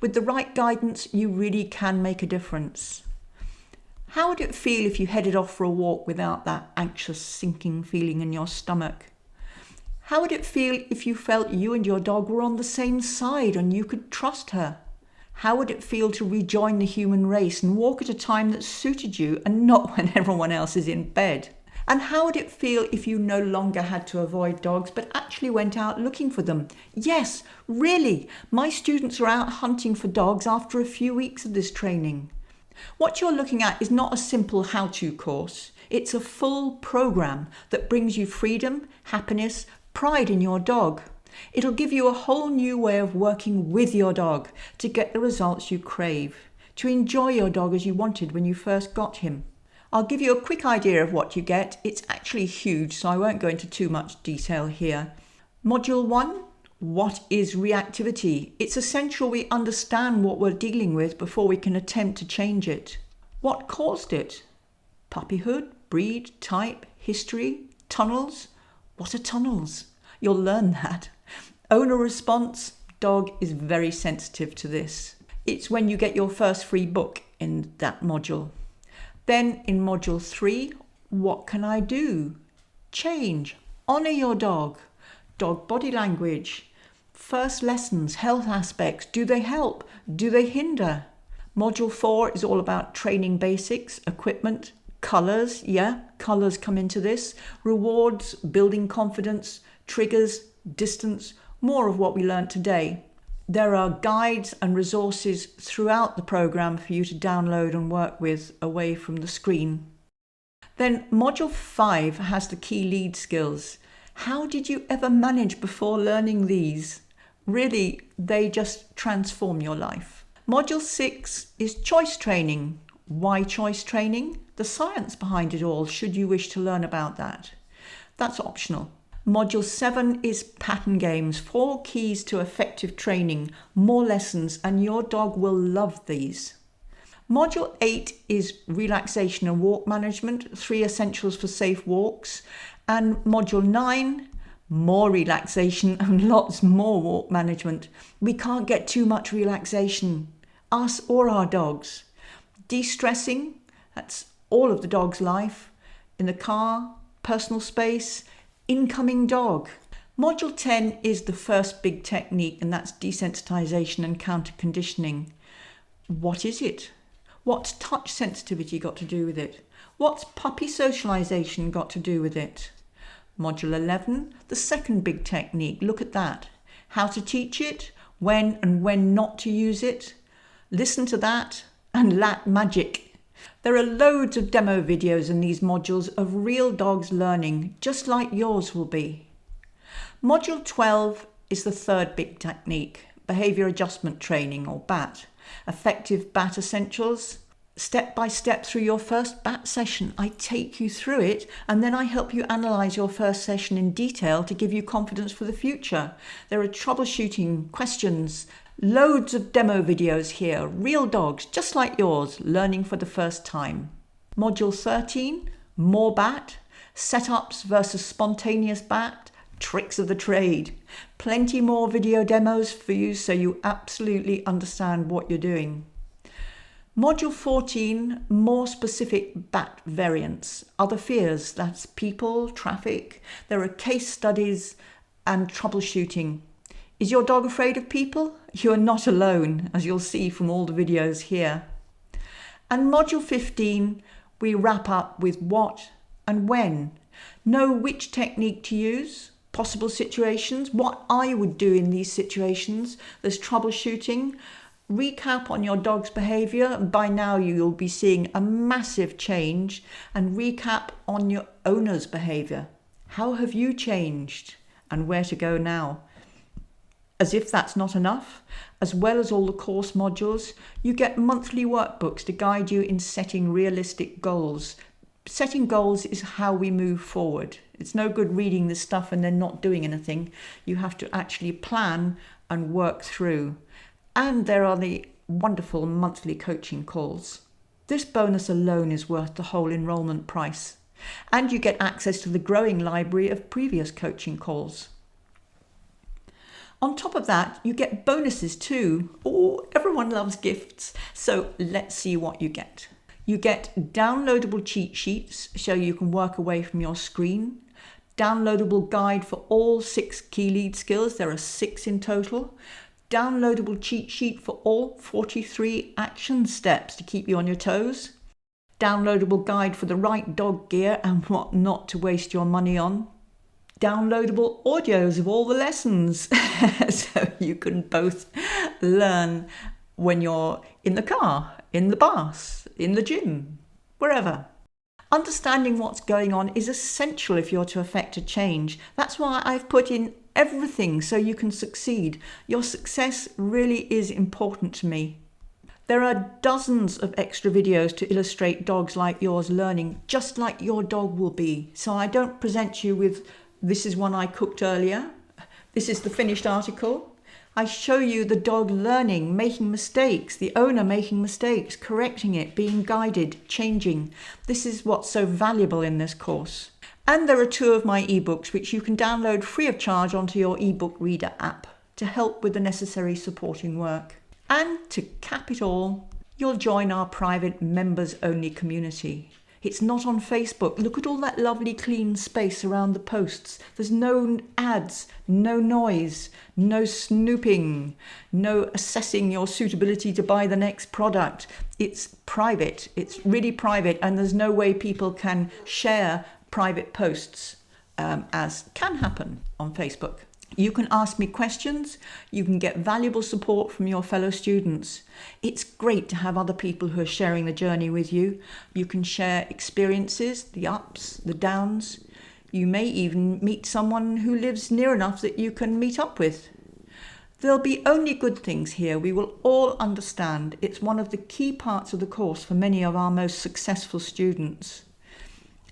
[SPEAKER 1] With the right guidance, you really can make a difference. How would it feel if you headed off for a walk without that anxious, sinking feeling in your stomach? How would it feel if you felt you and your dog were on the same side and you could trust her? How would it feel to rejoin the human race and walk at a time that suited you and not when everyone else is in bed? And how would it feel if you no longer had to avoid dogs but actually went out looking for them? Yes, really, my students are out hunting for dogs after a few weeks of this training. What you're looking at is not a simple how-to course. It's a full program that brings you freedom, happiness, pride in your dog. It'll give you a whole new way of working with your dog to get the results you crave, to enjoy your dog as you wanted when you first got him. I'll give you a quick idea of what you get. It's actually huge, so I won't go into too much detail here. Module 1, what is reactivity? It's essential we understand what we're dealing with before we can attempt to change it. What caused it? Puppyhood, breed, type, history, tunnels. What are tunnels? You'll learn that. Owner response, dog is very sensitive to this. It's when you get your first free book in that module. Then in module 3, what can I do? Change, honour your dog, dog body language, first lessons, health aspects, do they help? Do they hinder? Module 4 is all about training basics, equipment, colours, colours come into this, rewards, building confidence, triggers, distance, more of what we learned today. There are guides and resources throughout the programme for you to download and work with away from the screen. Then module 5 has the key lead skills. How did you ever manage before learning these? Really, they just transform your life. Module 6 is choice training. Why choice training? The science behind it all, should you wish to learn about that. That's optional. Module 7 is pattern games, 4 keys to effective training, more lessons, and your dog will love these. Module 8 is relaxation and walk management, 3 essentials for safe walks. And module 9, more relaxation and lots more walk management. We can't get too much relaxation, us or our dogs. De-stressing, that's all of the dog's life, in the car, personal space, incoming dog. Module 10 is the first big technique, and that's desensitization and counter-conditioning. What is it? What's touch sensitivity got to do with it? What's puppy socialization got to do with it? Module 11, the second big technique. Look at that. How to teach it, when and when not to use it. Listen to that and lat magic. There are loads of demo videos in these modules of real dogs learning, just like yours will be. Module 12 is the third big technique, behavior adjustment training, or BAT. Effective BAT essentials. Step by step through your first BAT session. I take you through it, and then I help you analyse your first session in detail to give you confidence for the future. There are troubleshooting questions, loads of demo videos here, real dogs just like yours, learning for the first time. Module 13, more BAT, setups versus spontaneous BAT, tricks of the trade. Plenty more video demos for you so you absolutely understand what you're doing. Module 14, more specific BAT variants. Other fears, that's people, traffic. There are case studies and troubleshooting. Is your dog afraid of people? You are not alone, as you'll see from all the videos here. And module 15, we wrap up with what and when. Know which technique to use, possible situations, what I would do in these situations. There's troubleshooting, recap on your dog's behaviour. By now you'll be seeing a massive change, and recap on your owner's behaviour. How have you changed and where to go now? As if that's not enough, as well as all the course modules, you get monthly workbooks to guide you in setting realistic goals. Setting goals is how we move forward. It's no good reading this stuff and then not doing anything. You have to actually plan and work through. And there are the wonderful monthly coaching calls. This bonus alone is worth the whole enrolment price. And you get access to the growing library of previous coaching calls. On top of that, you get bonuses too. Oh, everyone loves gifts. So let's see what you get. You get downloadable cheat sheets so you can work away from your screen. Downloadable guide for all 6 key lead skills. There are 6 in total. Downloadable cheat sheet for all 43 action steps to keep you on your toes. Downloadable guide for the right dog gear and what not to waste your money on. Downloadable audios of all the lessons so you can both learn when you're in the car, in the bus, in the gym, wherever. Understanding what's going on is essential if you're to effect a change. That's why I've put in everything so you can succeed. Your success really is important to me. There are dozens of extra videos to illustrate dogs like yours learning, just like your dog will be. So I don't present you with, this is one I cooked earlier. This is the finished article. I show you the dog learning, making mistakes, the owner making mistakes, correcting it, being guided, changing. This is what's so valuable in this course. And there are 2 of my ebooks which you can download free of charge onto your ebook reader app to help with the necessary supporting work. And to cap it all, you'll join our private members-only community. It's not on Facebook. Look at all that lovely clean space around the posts. There's no ads, no noise, no snooping, no assessing your suitability to buy the next product. It's private. It's really private, and there's no way people can share private posts as can happen on Facebook. You can ask me questions. You can get valuable support from your fellow students. It's great to have other people who are sharing the journey with you. You can share experiences, the ups, the downs. You may even meet someone who lives near enough that you can meet up with. There'll be only good things here. We will all understand. It's one of the key parts of the course for many of our most successful students.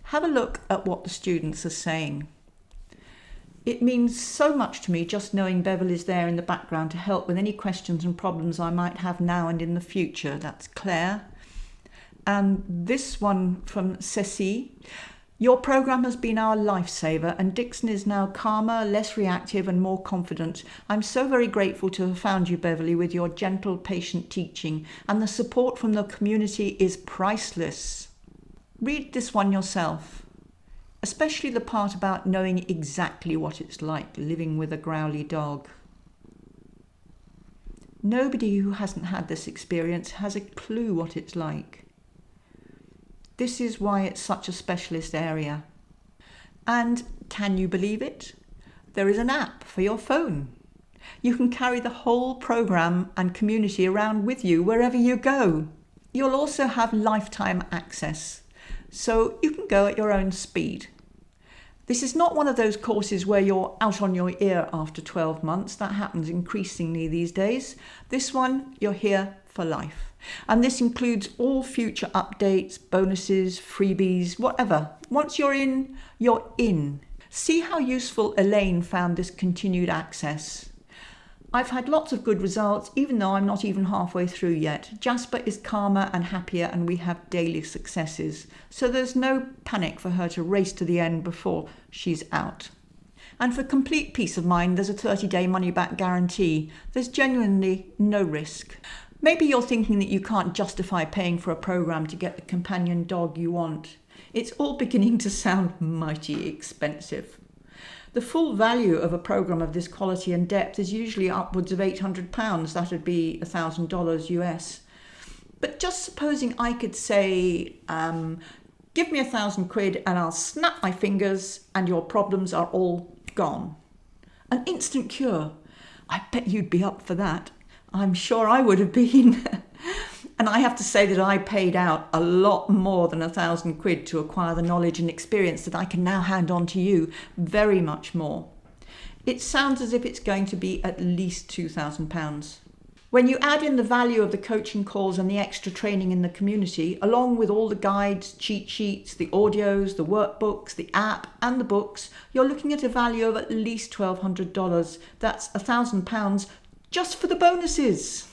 [SPEAKER 1] Have a look at what the students are saying. It means so much to me just knowing Bevel is there in the background to help with any questions and problems I might have now and in the future. That's Claire. And this one from Ceci. Your program has been our lifesaver, and Dixon is now calmer, less reactive and more confident. I'm so very grateful to have found you, Beverly, with your gentle, patient teaching, and the support from the community is priceless. Read this one yourself. Especially the part about knowing exactly what it's like living with a growly dog. Nobody who hasn't had this experience has a clue what it's like. This is why it's such a specialist area. And can you believe it? There is an app for your phone. You can carry the whole program and community around with you wherever you go. You'll also have lifetime access, so you can go at your own speed. This is not one of those courses where you're out on your ear after 12 months. That happens increasingly these days. This one, you're here for life. And this includes all future updates, bonuses, freebies, whatever. Once you're in, you're in. See how useful Elaine found this continued access. I've had lots of good results, even though I'm not even halfway through yet. Jasper is calmer and happier, and we have daily successes. So there's no panic for her to race to the end before she's out. And for complete peace of mind, there's a 30-day money-back guarantee. There's genuinely no risk. Maybe you're thinking that you can't justify paying for a program to get the companion dog you want. It's all beginning to sound mighty expensive. The full value of a program of this quality and depth is usually upwards of £800. That would be $1,000 US. But just supposing I could say, give me £1,000 and I'll snap my fingers and your problems are all gone. An instant cure. I bet you'd be up for that. I'm sure I would have been. And I have to say that I paid out a lot more than £1,000 to acquire the knowledge and experience that I can now hand on to you, very much more. It sounds as if it's going to be at least £2,000. When you add in the value of the coaching calls and the extra training in the community, along with all the guides, cheat sheets, the audios, the workbooks, the app and the books, you're looking at a value of at least $1,200. That's £1,000 just for the bonuses.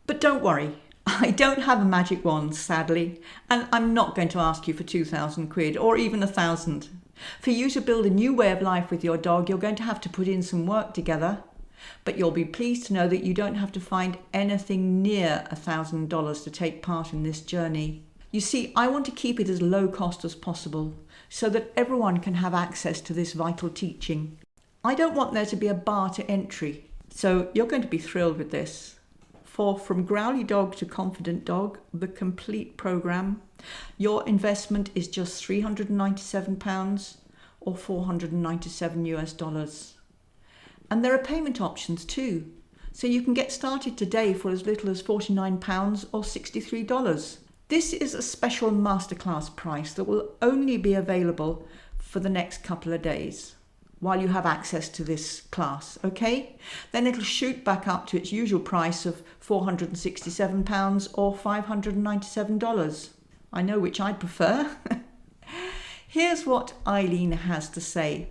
[SPEAKER 1] But don't worry. I don't have a magic wand, sadly, and I'm not going to ask you for £2,000 or even £1,000. For you to build a new way of life with your dog, you're going to have to put in some work together, but you'll be pleased to know that you don't have to find anything near $1,000 to take part in this journey. You see, I want to keep it as low cost as possible so that everyone can have access to this vital teaching. I don't want there to be a bar to entry, so you're going to be thrilled with this. For From Growly Dog to Confident Dog, the complete program, your investment is just £397 or $497 US. And there are payment options too, so you can get started today for as little as £49 or $63. This is a special masterclass price that will only be available for the next couple of days while you have access to this class, okay? Then it'll shoot back up to its usual price of £467 or $597. I know which I prefer. Here's what Eileen has to say.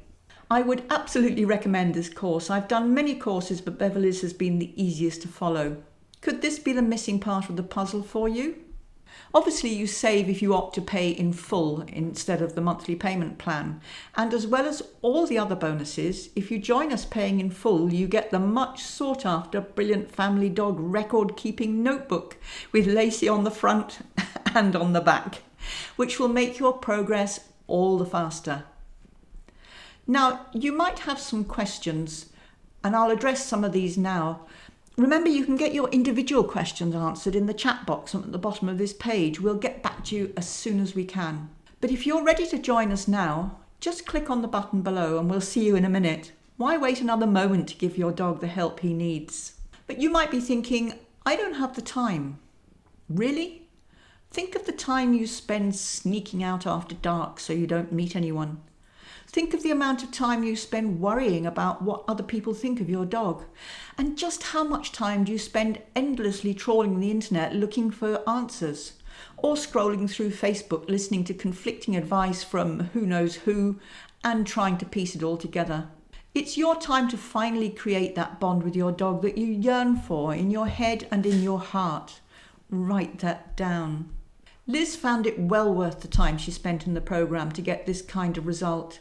[SPEAKER 1] I would absolutely recommend this course. I've done many courses, but Beverly's has been the easiest to follow. Could this be the missing part of the puzzle for you? Obviously, you save if you opt to pay in full instead of the monthly payment plan. And as well as all the other bonuses, if you join us paying in full, you get the much sought after Brilliant Family Dog record keeping notebook with Lacey on the front and on the back, which will make your progress all the faster. Now, you might have some questions, and I'll address some of these now. Remember, you can get your individual questions answered in the chat box at the bottom of this page. We'll get back to you as soon as we can. But if you're ready to join us now, just click on the button below and we'll see you in a minute. Why wait another moment to give your dog the help he needs? But you might be thinking, I don't have the time. Really? Think of the time you spend sneaking out after dark so you don't meet anyone. Think of the amount of time you spend worrying about what other people think of your dog. And just how much time do you spend endlessly trawling the internet looking for answers? Or scrolling through Facebook listening to conflicting advice from who knows who and trying to piece it all together? It's your time to finally create that bond with your dog that you yearn for in your head and in your heart. Write that down. Liz found it well worth the time she spent in the program to get this kind of result.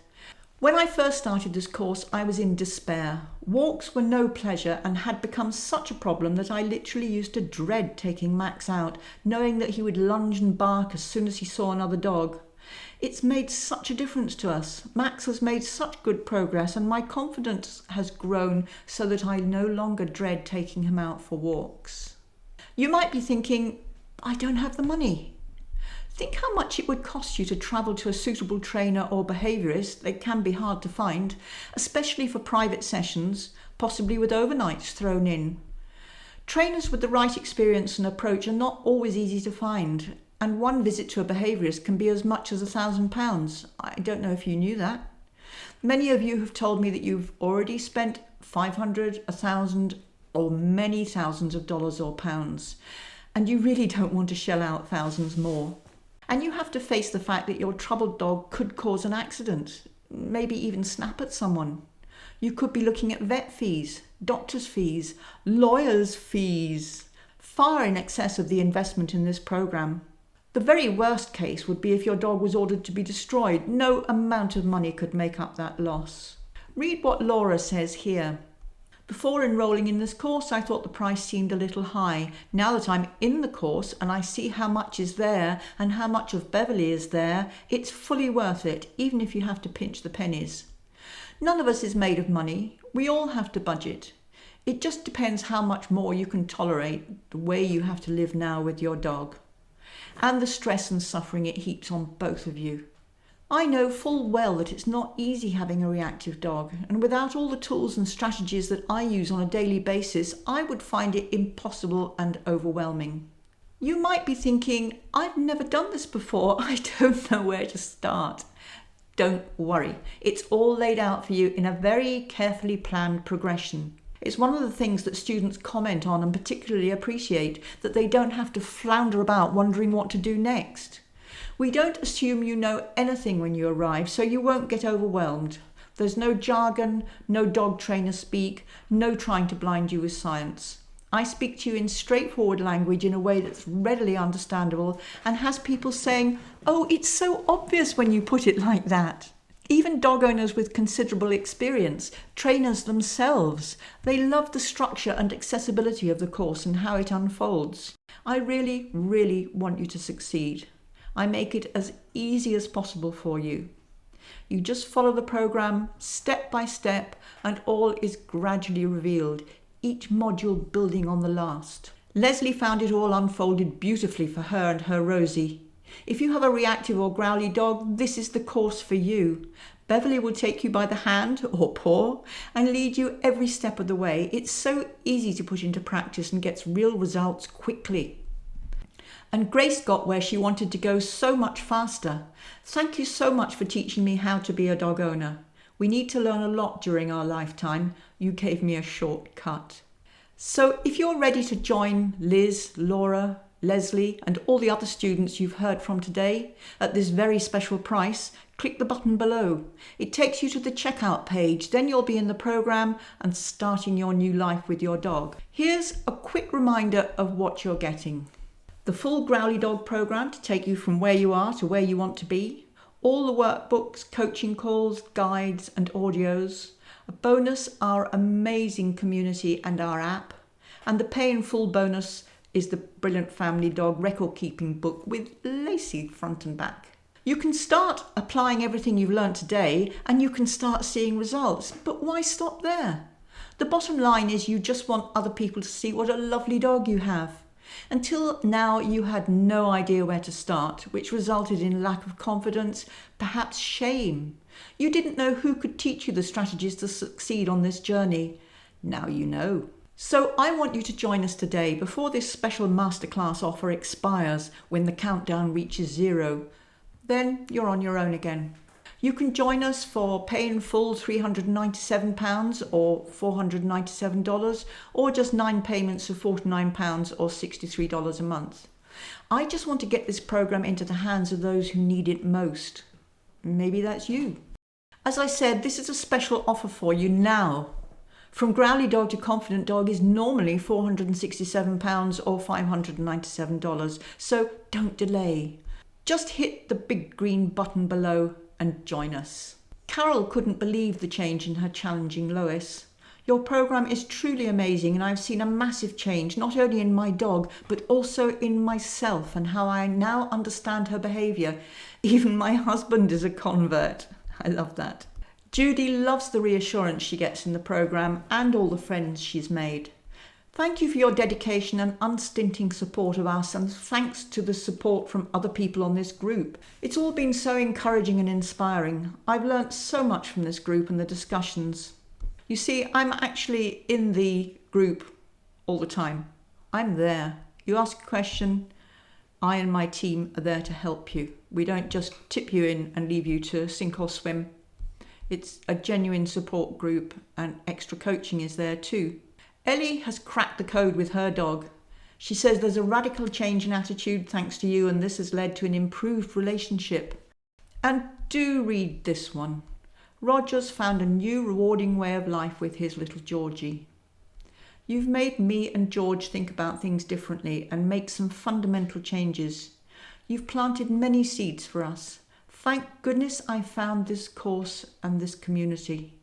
[SPEAKER 1] When I first started this course, I was in despair. Walks were no pleasure and had become such a problem that I literally used to dread taking Max out, knowing that he would lunge and bark as soon as he saw another dog. It's made such a difference to us. Max has made such good progress and my confidence has grown so that I no longer dread taking him out for walks. You might be thinking, I don't have the money. Think how much it would cost you to travel to a suitable trainer or behaviourist. They can be hard to find, especially for private sessions, possibly with overnights thrown in. Trainers with the right experience and approach are not always easy to find, and one visit to a behaviourist can be as much as £1,000. I don't know if you knew that. Many of you have told me that you've already spent $500, $1,000, or many thousands of dollars or pounds, and you really don't want to shell out thousands more. And you have to face the fact that your troubled dog could cause an accident, maybe even snap at someone. You could be looking at vet fees, doctor's fees, lawyers' fees, far in excess of the investment in this program. The very worst case would be if your dog was ordered to be destroyed. No amount of money could make up that loss. Read what Laura says here. Before enrolling in this course, I thought the price seemed a little high. Now that I'm in the course and I see how much is there and how much of Beverly is there, it's fully worth it, even if you have to pinch the pennies. None of us is made of money. We all have to budget. It just depends how much more you can tolerate the way you have to live now with your dog, and the stress and suffering it heaps on both of you. I know full well that it's not easy having a reactive dog, and without all the tools and strategies that I use on a daily basis, I would find it impossible and overwhelming. You might be thinking, I've never done this before, I don't know where to start. Don't worry, it's all laid out for you in a very carefully planned progression. It's one of the things that students comment on and particularly appreciate, that they don't have to flounder about wondering what to do next. We don't assume you know anything when you arrive, so you won't get overwhelmed. There's no jargon, no dog trainer speak, no trying to blind you with science. I speak to you in straightforward language in a way that's readily understandable and has people saying, "Oh, it's so obvious when you put it like that." Even dog owners with considerable experience, trainers themselves, they love the structure and accessibility of the course and how it unfolds. I really, really want you to succeed. I make it as easy as possible for you. You just follow the program step by step and all is gradually revealed, each module building on the last. Leslie found it all unfolded beautifully for her and her Rosie. If you have a reactive or growly dog, this is the course for you. Beverly will take you by the hand or paw and lead you every step of the way. It's so easy to put into practice and gets real results quickly. And Grace got where she wanted to go so much faster. Thank you so much for teaching me how to be a dog owner. We need to learn a lot during our lifetime. You gave me a shortcut. So if you're ready to join Liz, Laura, Leslie and all the other students you've heard from today at this very special price, click the button below. It takes you to the checkout page. Then you'll be in the program and starting your new life with your dog. Here's a quick reminder of what you're getting. The full Growly Dog program to take you from where you are to where you want to be. All the workbooks, coaching calls, guides and audios. A bonus, our amazing community and our app. And the pay in full bonus is the Brilliant Family Dog record keeping book with lacy front and back. You can start applying everything you've learned today and you can start seeing results. But why stop there? The bottom line is you just want other people to see what a lovely dog you have. Until now, you had no idea where to start, which resulted in lack of confidence, perhaps shame. You didn't know who could teach you the strategies to succeed on this journey. Now you know. So I want you to join us today before this special masterclass offer expires when the countdown reaches 0. Then you're on your own again. You can join us for pay in full £397 or $497 or just 9 payments of £49 or $63 a month. I just want to get this program into the hands of those who need it most. Maybe that's you. As I said, this is a special offer for you now. From Growly Dog to Confident Dog is normally £467 or $597, so don't delay. Just hit the big green button below and join us. Carol couldn't believe the change in her challenging Lois. Your program is truly amazing and I've seen a massive change, not only in my dog, but also in myself and how I now understand her behaviour. Even my husband is a convert. I love that. Judy loves the reassurance she gets in the program and all the friends she's made. Thank you for your dedication and unstinting support of us, and thanks to the support from other people on this group. It's all been so encouraging and inspiring. I've learnt so much from this group and the discussions. You see, I'm actually in the group all the time. I'm there. You ask a question, I and my team are there to help you. We don't just tip you in and leave you to sink or swim. It's a genuine support group and extra coaching is there too. Ellie has cracked the code with her dog. She says there's a radical change in attitude thanks to you and this has led to an improved relationship. And do read this one. Roger's found a new rewarding way of life with his little Georgie. You've made me and George think about things differently and make some fundamental changes. You've planted many seeds for us. Thank goodness I found this course and this community.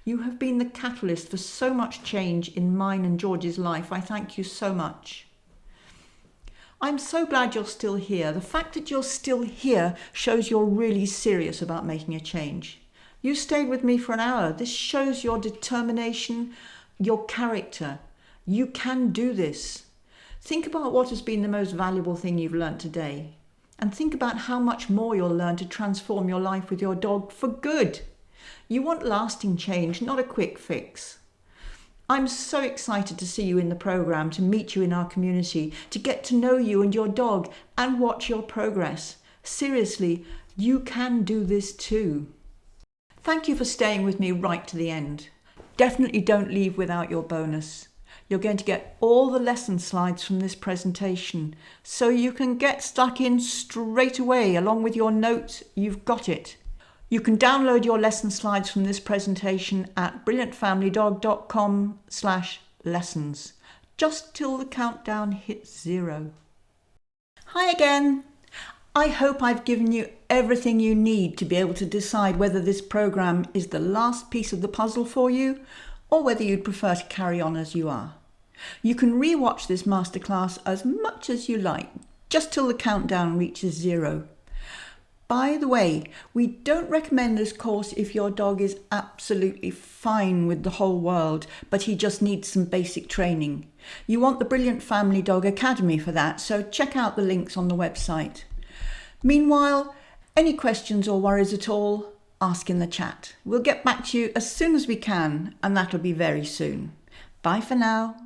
[SPEAKER 1] You have been the catalyst for so much change in mine and George's life. I thank you so much. I'm so glad you're still here. The fact that you're still here shows you're really serious about making a change. You stayed with me for an hour. This shows your determination, your character. You can do this. Think about what has been the most valuable thing you've learnt today. And think about how much more you'll learn to transform your life with your dog for good. You want lasting change, not a quick fix. I'm so excited to see you in the programme, to meet you in our community, to get to know you and your dog and watch your progress. Seriously, you can do this too. Thank you for staying with me right to the end. Definitely don't leave without your bonus. You're going to get all the lesson slides from this presentation, so you can get stuck in straight away along with your notes. You've got it. You can download your lesson slides from this presentation at brilliantfamilydog.com/lessons, just till the countdown hits 0. Hi again. I hope I've given you everything you need to be able to decide whether this program is the last piece of the puzzle for you or whether you'd prefer to carry on as you are. You can re-watch this masterclass as much as you like, just till the countdown reaches 0. By the way, we don't recommend this course if your dog is absolutely fine with the whole world, but he just needs some basic training. You want the Brilliant Family Dog Academy for that, so check out the links on the website. Meanwhile, any questions or worries at all, ask in the chat. We'll get back to you as soon as we can, and that'll be very soon. Bye for now.